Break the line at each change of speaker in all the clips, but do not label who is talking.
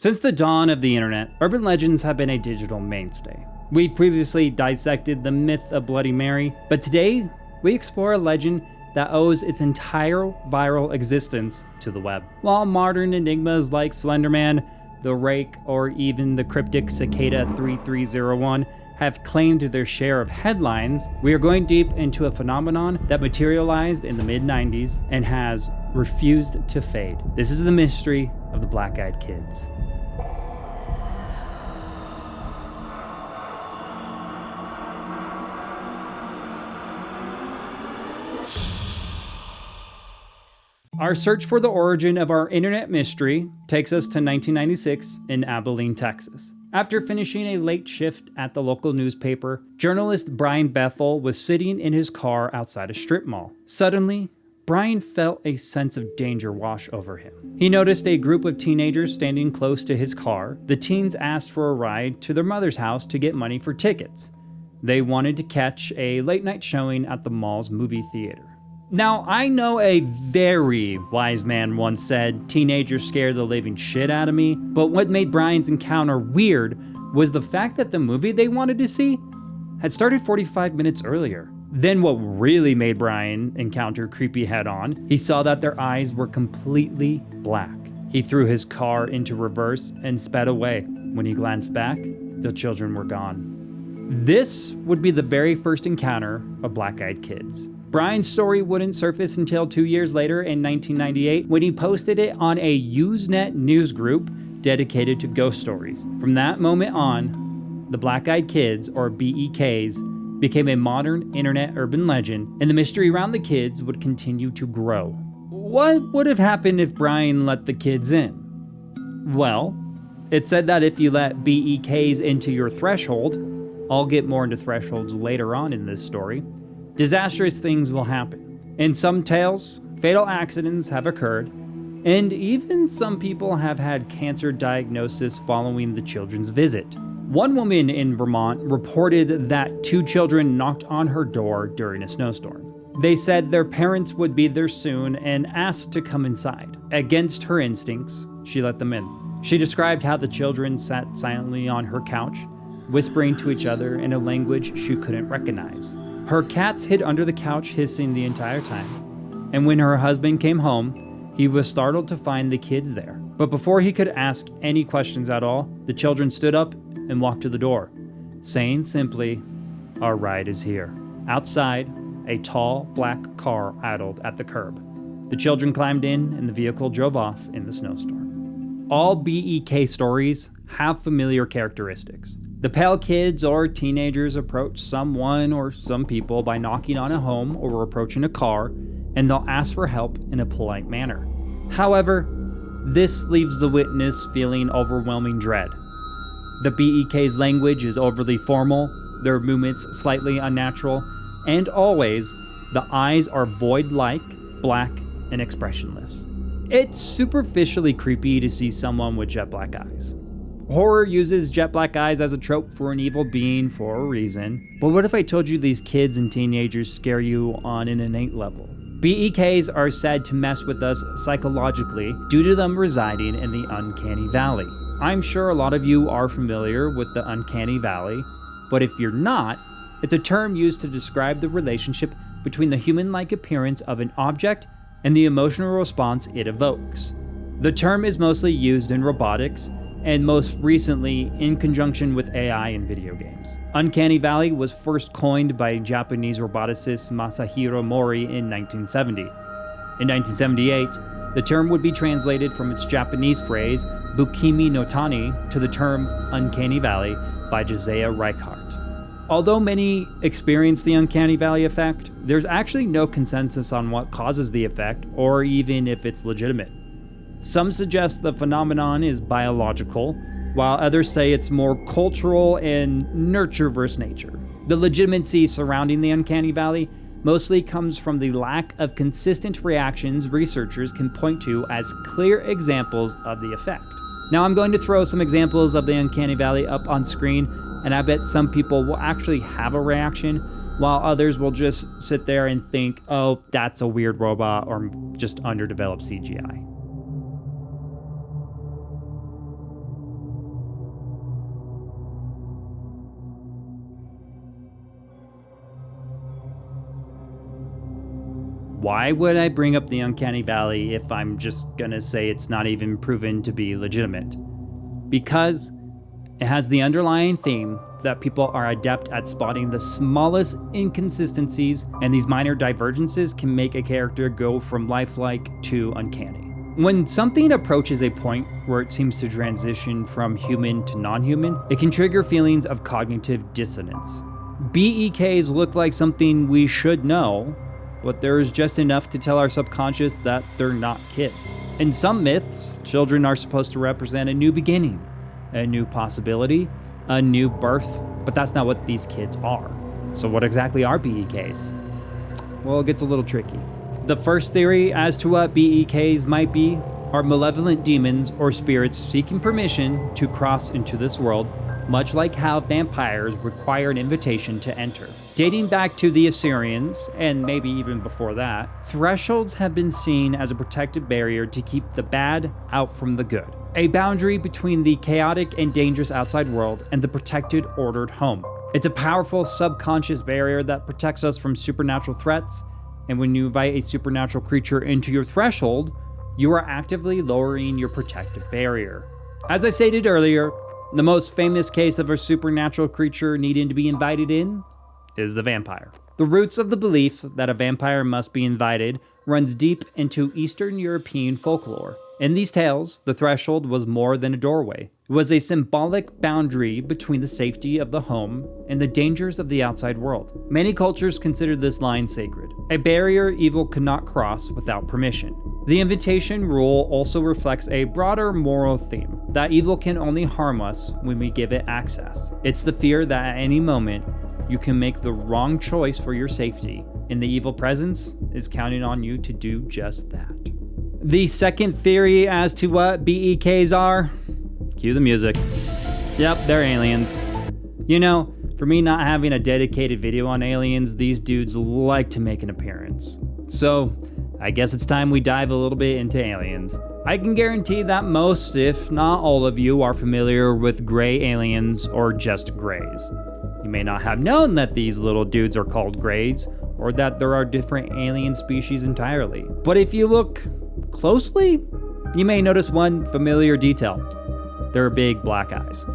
Since the dawn of the internet, urban legends have been a digital mainstay. We've previously dissected the myth of Bloody Mary, but today we explore a legend that owes its entire viral existence to the web. While modern enigmas like Slenderman, the Rake, or even the cryptic Cicada 3301 have claimed their share of headlines, we are going deep into a phenomenon that materialized in the mid-90s and has refused to fade. This is the mystery of the Black-Eyed Kids. Our search for the origin of our internet mystery takes us to 1996 in Abilene, Texas. After finishing a late shift at the local newspaper, journalist Brian Bethel was sitting in his car outside a strip mall. Suddenly, Brian felt a sense of danger wash over him. He noticed a group of teenagers standing close to his car. The teens asked for a ride to their mother's house to get money for tickets. They wanted to catch a late night showing at the mall's movie theater. Now, I know a very wise man once said, teenagers scare the living shit out of me, but what made Brian's encounter weird was the fact that the movie they wanted to see had started 45 minutes earlier. Then what really made Brian encounter creepy head on, he saw that their eyes were completely black. He threw his car into reverse and sped away. When he glanced back, the children were gone. This would be the very first encounter of Black-Eyed Kids. Brian's story wouldn't surface until 2 years later in 1998 when he posted it on a Usenet news group dedicated to ghost stories. From that moment on, the Black-Eyed Kids, or BEKs, became a modern internet urban legend, and the mystery around the kids would continue to grow. What would have happened if Brian let the kids in? Well, it's said that if you let BEKs into your threshold, I'll get more into thresholds later on in this story, disastrous things will happen. In some tales, fatal accidents have occurred, and even some people have had cancer diagnosis following the children's visit. One woman in Vermont reported that 2 children knocked on her door during a snowstorm. They said their parents would be there soon and asked to come inside. Against her instincts, she let them in. She described how the children sat silently on her couch, whispering to each other in a language she couldn't recognize. Her cats hid under the couch hissing the entire time, and when her husband came home, he was startled to find the kids there. But before he could ask any questions at all, the children stood up and walked to the door, saying simply, "Our ride is here." Outside, a tall, black car idled at the curb. The children climbed in and the vehicle drove off in the snowstorm. All BEK stories have familiar characteristics. The pale kids or teenagers approach someone or some people by knocking on a home or approaching a car, and they'll ask for help in a polite manner. However, this leaves the witness feeling overwhelming dread. The BEK's language is overly formal, their movements slightly unnatural, and always, the eyes are void-like, black, and expressionless. It's superficially creepy to see someone with jet black eyes. Horror uses jet black eyes as a trope for an evil being for a reason, but what if I told you these kids and teenagers scare you on an innate level? BEKs are said to mess with us psychologically due to them residing in the Uncanny Valley. I'm sure a lot of you are familiar with the Uncanny Valley, but if you're not, it's a term used to describe the relationship between the human-like appearance of an object and the emotional response it evokes. The term is mostly used in robotics, and most recently in conjunction with AI in video games. Uncanny Valley was first coined by Japanese roboticist Masahiro Mori in 1970. In 1978, the term would be translated from its Japanese phrase, Bukimi no Tani, to the term Uncanny Valley by Josiah Reichardt. Although many experience the Uncanny Valley effect, there's actually no consensus on what causes the effect, or even if it's legitimate. Some suggest the phenomenon is biological, while others say it's more cultural and nurture versus nature. The legitimacy surrounding the Uncanny Valley mostly comes from the lack of consistent reactions researchers can point to as clear examples of the effect. Now I'm going to throw some examples of the Uncanny Valley up on screen, and I bet some people will actually have a reaction, while others will just sit there and think, oh, that's a weird robot or just underdeveloped CGI. Why would I bring up the Uncanny Valley if I'm just gonna say it's not even proven to be legitimate? Because it has the underlying theme that people are adept at spotting the smallest inconsistencies, and these minor divergences can make a character go from lifelike to uncanny. When something approaches a point where it seems to transition from human to non-human, it can trigger feelings of cognitive dissonance. BEKs look like something we should know, but there is just enough to tell our subconscious that they're not kids. In some myths, children are supposed to represent a new beginning, a new possibility, a new birth, but that's not what these kids are. So what exactly are BEKs? Well, it gets a little tricky. The first theory as to what BEKs might be are malevolent demons or spirits seeking permission to cross into this world, much like how vampires require an invitation to enter. Dating back to the Assyrians, and maybe even before that, thresholds have been seen as a protective barrier to keep the bad out from the good. A boundary between the chaotic and dangerous outside world and the protected, ordered home. It's a powerful subconscious barrier that protects us from supernatural threats, and when you invite a supernatural creature into your threshold, you are actively lowering your protective barrier. As I stated earlier, the most famous case of a supernatural creature needing to be invited in is the vampire. The roots of the belief that a vampire must be invited runs deep into Eastern European folklore. In these tales, the threshold was more than a doorway. It was a symbolic boundary between the safety of the home and the dangers of the outside world. Many cultures consider this line sacred, a barrier evil could not cross without permission. The invitation rule also reflects a broader moral theme, that evil can only harm us when we give it access. It's the fear that at any moment, you can make the wrong choice for your safety, and the evil presence is counting on you to do just that. The second theory as to what BEKs are, cue the music. Yep, they're aliens. You know, for me not having a dedicated video on aliens, these dudes like to make an appearance. So, I guess it's time we dive a little bit into aliens. I can guarantee that most, if not all of you, are familiar with gray aliens or just grays. You may not have known that these little dudes are called grays, or that there are different alien species entirely. But if you look closely, you may notice one familiar detail. Their big black eyes.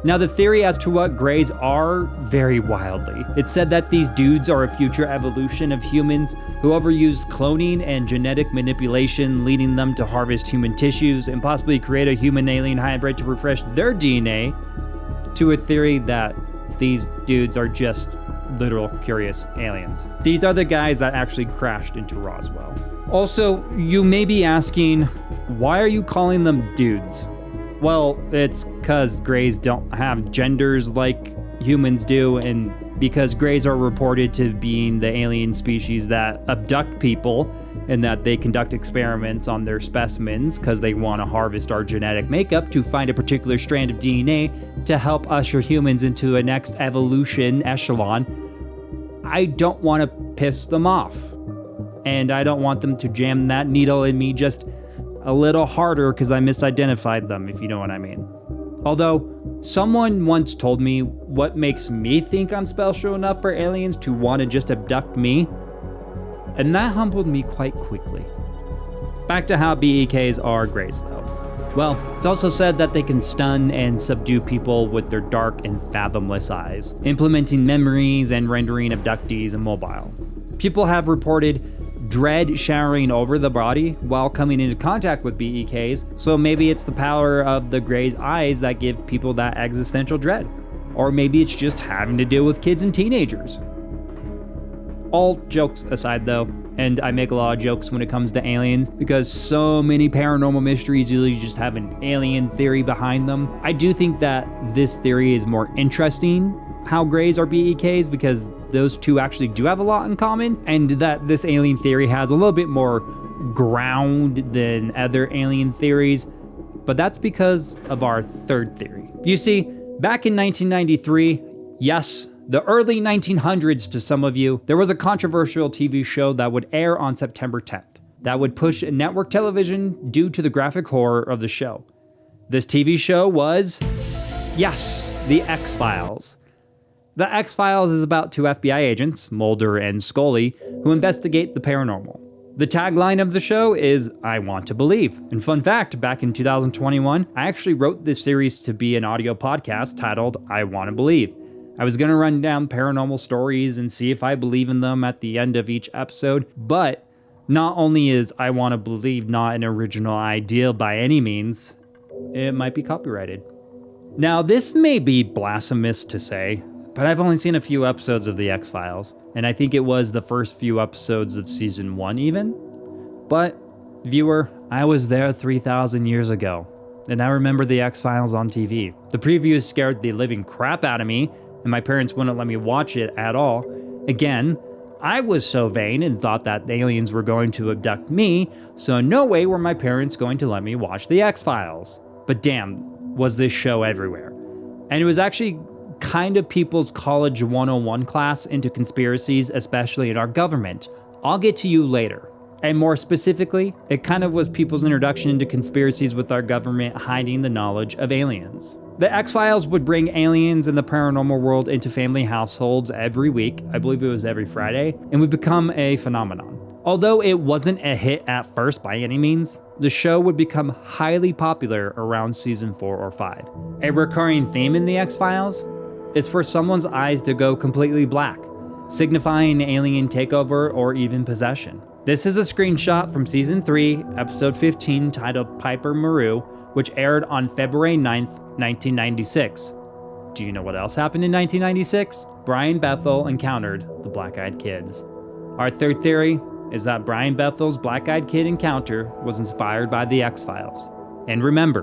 Now, the theory as to what grays are vary wildly. It's said that these dudes are a future evolution of humans who overused cloning and genetic manipulation, leading them to harvest human tissues and possibly create a human-alien hybrid to refresh their DNA, to a theory that these dudes are just literal curious aliens. These are the guys that actually crashed into Roswell. Also, you may be asking, why are you calling them dudes? Well, it's because grays don't have genders like humans do, and because grays are reported to being the alien species that abduct people and that they conduct experiments on their specimens because they want to harvest our genetic makeup to find a particular strand of DNA to help usher humans into a next evolution echelon. I don't want to piss them off, and I don't want them to jam that needle in me just a little harder because I misidentified them, if you know what I mean. Although, someone once told me what makes me think I'm special enough for aliens to want to just abduct me, and that humbled me quite quickly. Back to how BEKs are grays though. Well, it's also said that they can stun and subdue people with their dark and fathomless eyes, implementing memories and rendering abductees immobile. People have reported dread showering over the body while coming into contact with BEKs, so maybe it's the power of the gray's eyes that give people that existential dread. Or maybe it's just having to deal with kids and teenagers. All jokes aside though, and I make a lot of jokes when it comes to aliens because so many paranormal mysteries usually just have an alien theory behind them. I do think that this theory is more interesting, how grays are BEKs, because those two actually do have a lot in common, and that this alien theory has a little bit more ground than other alien theories, but that's because of our third theory. You see, back in 1993, yes, the early 1900s to some of you, there was a controversial TV show that would air on September 10th that would push network television due to the graphic horror of the show. This TV show was, yes, The X-Files. The X-Files is about two FBI agents, Mulder and Scully, who investigate the paranormal. The tagline of the show is, I want to believe. And fun fact, back in 2021, I actually wrote this series to be an audio podcast titled, I Want to Believe. I was going to run down paranormal stories and see if I believe in them at the end of each episode, but not only is I Want to Believe not an original idea by any means, it might be copyrighted. Now, this may be blasphemous to say, but I've only seen a few episodes of The X-Files, and I think it was the first few episodes of season 1 even. But, viewer, I was there 3,000 years ago, and I remember The X-Files on TV. The previews scared the living crap out of me, and my parents wouldn't let me watch it at all. Again, I was so vain and thought that the aliens were going to abduct me, so no way were my parents going to let me watch The X-Files. But damn, was this show everywhere. And it was actually kind of people's college 101 class into conspiracies, especially in our government. I'll get to you later. And more specifically, it kind of was people's introduction into conspiracies with our government hiding the knowledge of aliens. The X-Files would bring aliens in the paranormal world into family households every week, I believe it was every Friday, and would become a phenomenon. Although it wasn't a hit at first by any means, the show would become highly popular around season 4 or 5. A recurring theme in The X-Files is for someone's eyes to go completely black, signifying alien takeover or even possession. This is a screenshot from season 3, episode 15, titled Piper Maru, which aired on February 9th, 1996. Do you know what else happened in 1996? Brian Bethel encountered the Black-Eyed Kids. Our third theory is that Brian Bethel's Black-Eyed Kid encounter was inspired by The X-Files. And remember,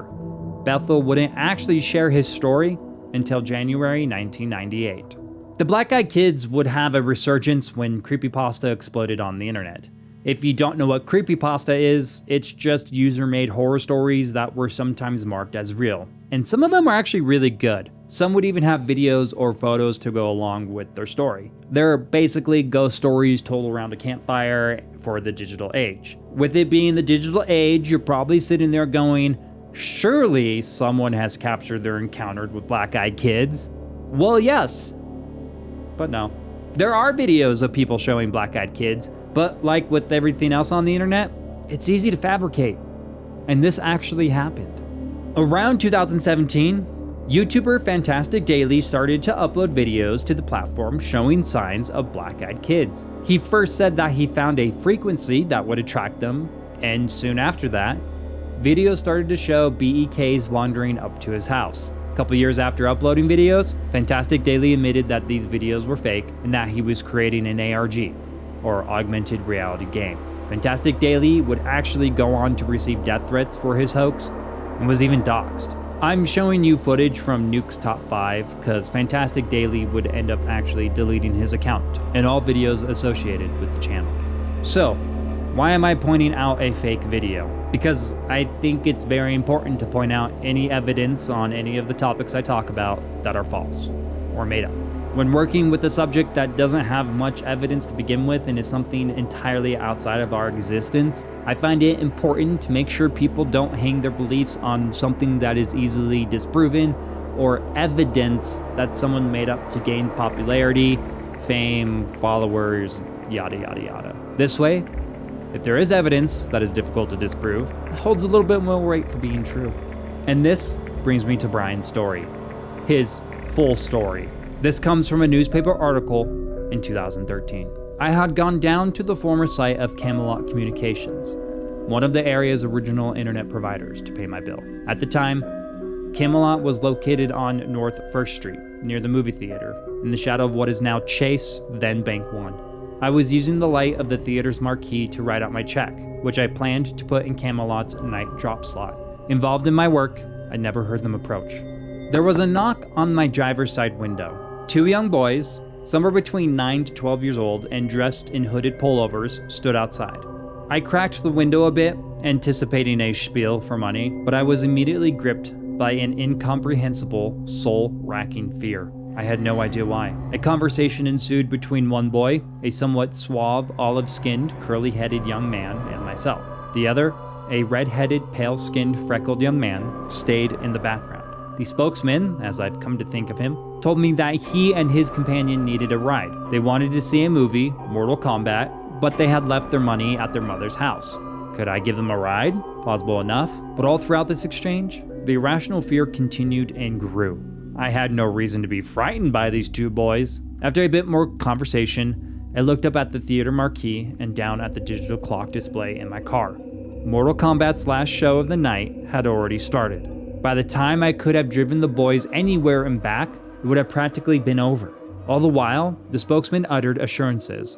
Bethel wouldn't actually share his story until January 1998. The Black-Eyed Kids would have a resurgence when creepypasta exploded on the internet. If you don't know what creepypasta is, it's just user-made horror stories that were sometimes marked as real. And some of them are actually really good. Some would even have videos or photos to go along with their story. They're basically ghost stories told around a campfire for the digital age. With it being the digital age, you're probably sitting there going, surely someone has captured their encounter with Black-Eyed Kids. Well, yes, but no. There are videos of people showing Black-Eyed Kids, but like with everything else on the internet, it's easy to fabricate. And this actually happened. Around 2017, YouTuber Fantastic Daily started to upload videos to the platform showing signs of Black-Eyed Kids. He first said that he found a frequency that would attract them, and soon after that, videos started to show BEKs wandering up to his house. A couple years after uploading videos, Fantastic Daily admitted that these videos were fake and that he was creating an ARG, or augmented reality game. Fantastic Daily would actually go on to receive death threats for his hoax and was even doxxed. I'm showing you footage from Nuke's Top 5 because Fantastic Daily would end up actually deleting his account and all videos associated with the channel. So, why am I pointing out a fake video? Because I think it's very important to point out any evidence on any of the topics I talk about that are false or made up. When working with a subject that doesn't have much evidence to begin with and is something entirely outside of our existence, I find it important to make sure people don't hang their beliefs on something that is easily disproven or evidence that someone made up to gain popularity, fame, followers, yada yada yada. This way, if there is evidence that is difficult to disprove, it holds a little bit more weight for being true. And this brings me to Brian's story. His full story. This comes from a newspaper article in 2013. I had gone down to the former site of Camelot Communications, one of the area's original internet providers, to pay my bill. At the time, Camelot was located on North 1st Street, near the movie theater, in the shadow of what is now Chase, then Bank One. I was using the light of the theater's marquee to write out my check, which I planned to put in Camelot's night drop slot. Involved in my work, I never heard them approach. There was a knock on my driver's side window. Two young boys, somewhere between 9 to 12 years old and dressed in hooded pullovers, stood outside. I cracked the window a bit, anticipating a spiel for money, but I was immediately gripped by an incomprehensible, soul-racking fear. I had no idea why. A conversation ensued between one boy, a somewhat suave, olive-skinned, curly-headed young man, and myself. The other, a red-headed, pale-skinned, freckled young man, stayed in the background. The spokesman, as I've come to think of him, told me that he and his companion needed a ride. They wanted to see a movie, Mortal Kombat, but they had left their money at their mother's house. Could I give them a ride? Plausible enough. But all throughout this exchange, the irrational fear continued and grew. I had no reason to be frightened by these two boys. After a bit more conversation, I looked up at the theater marquee and down at the digital clock display in my car. Mortal Kombat's last show of the night had already started. By the time I could have driven the boys anywhere and back, it would have practically been over. All the while, the spokesman uttered assurances.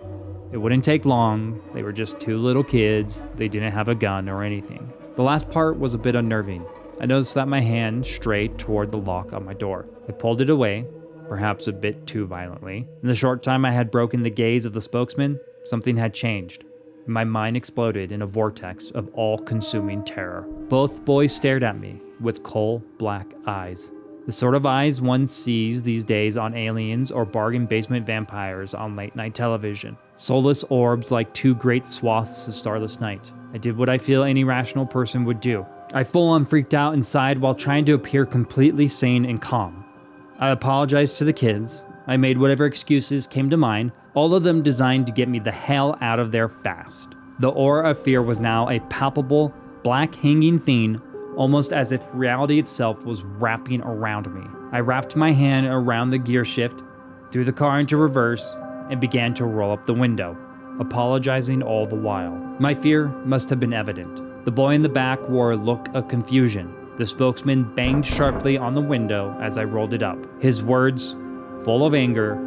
It wouldn't take long, they were just two little kids, they didn't have a gun or anything. The last part was a bit unnerving. I noticed that my hand strayed toward the lock on my door. I pulled it away, perhaps a bit too violently. In the short time I had broken the gaze of the spokesman, something had changed. My mind exploded in a vortex of all-consuming terror. Both boys stared at me with coal-black eyes. The sort of eyes one sees these days on aliens or bargain basement vampires on late-night television. Soulless orbs like two great swaths of starless night. I did what I feel any rational person would do. I full-on freaked out inside while trying to appear completely sane and calm. I apologized to the kids. I made whatever excuses came to mind, all of them designed to get me the hell out of there fast. The aura of fear was now a palpable, black hanging thing, almost as if reality itself was wrapping around me. I wrapped my hand around the gear shift, threw the car into reverse, and began to roll up the window, apologizing all the while. My fear must have been evident. The boy in the back wore a look of confusion. The spokesman banged sharply on the window as I rolled it up. His words, full of anger,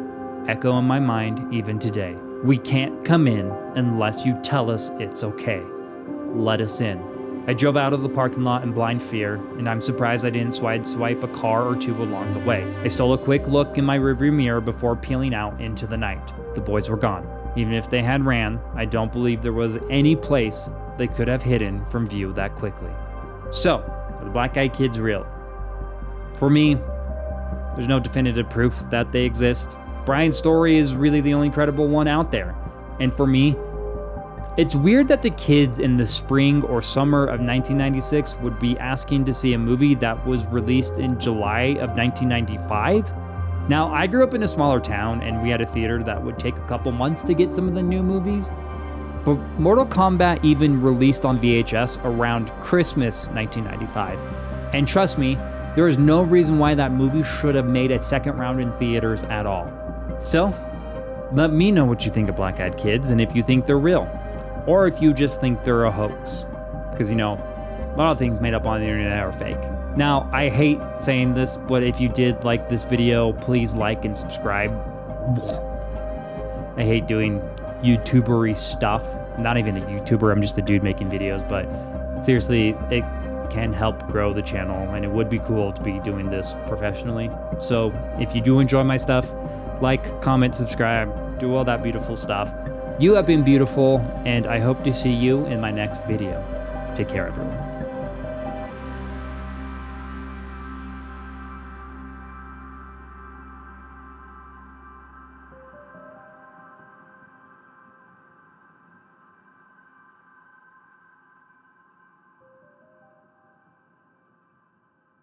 echo in my mind even today. "We can't come in unless you tell us it's okay. Let us in." I drove out of the parking lot in blind fear, and I'm surprised I didn't swipe a car or two along the way. I stole a quick look in my rearview mirror before peeling out into the night. The boys were gone. Even if they had ran, I don't believe there was any place they could have hidden from view that quickly. So, are the black-eyed kids real? For me, there's no definitive proof that they exist. Brian's story is really the only credible one out there. And for me, it's weird that the kids in the spring or summer of 1996 would be asking to see a movie that was released in July of 1995. Now, I grew up in a smaller town and we had a theater that would take a couple months to get some of the new movies. But Mortal Kombat even released on VHS around Christmas 1995. And trust me, there is no reason why that movie should have made a second round in theaters at all. So, let me know what you think of Black-Eyed Kids and if you think they're real. Or if you just think they're a hoax. Because, you know, a lot of things made up on the internet are fake. Now, I hate saying this, but if you did like this video, please like and subscribe. I hate doing YouTuber-y stuff. I'm not even a YouTuber, I'm just a dude making videos, but seriously, it can help grow the channel, and it would be cool to be doing this professionally. So if you do enjoy my stuff, like, comment, subscribe, do all that beautiful stuff. You have been beautiful, and I hope to see you in my next video. Take care, everyone.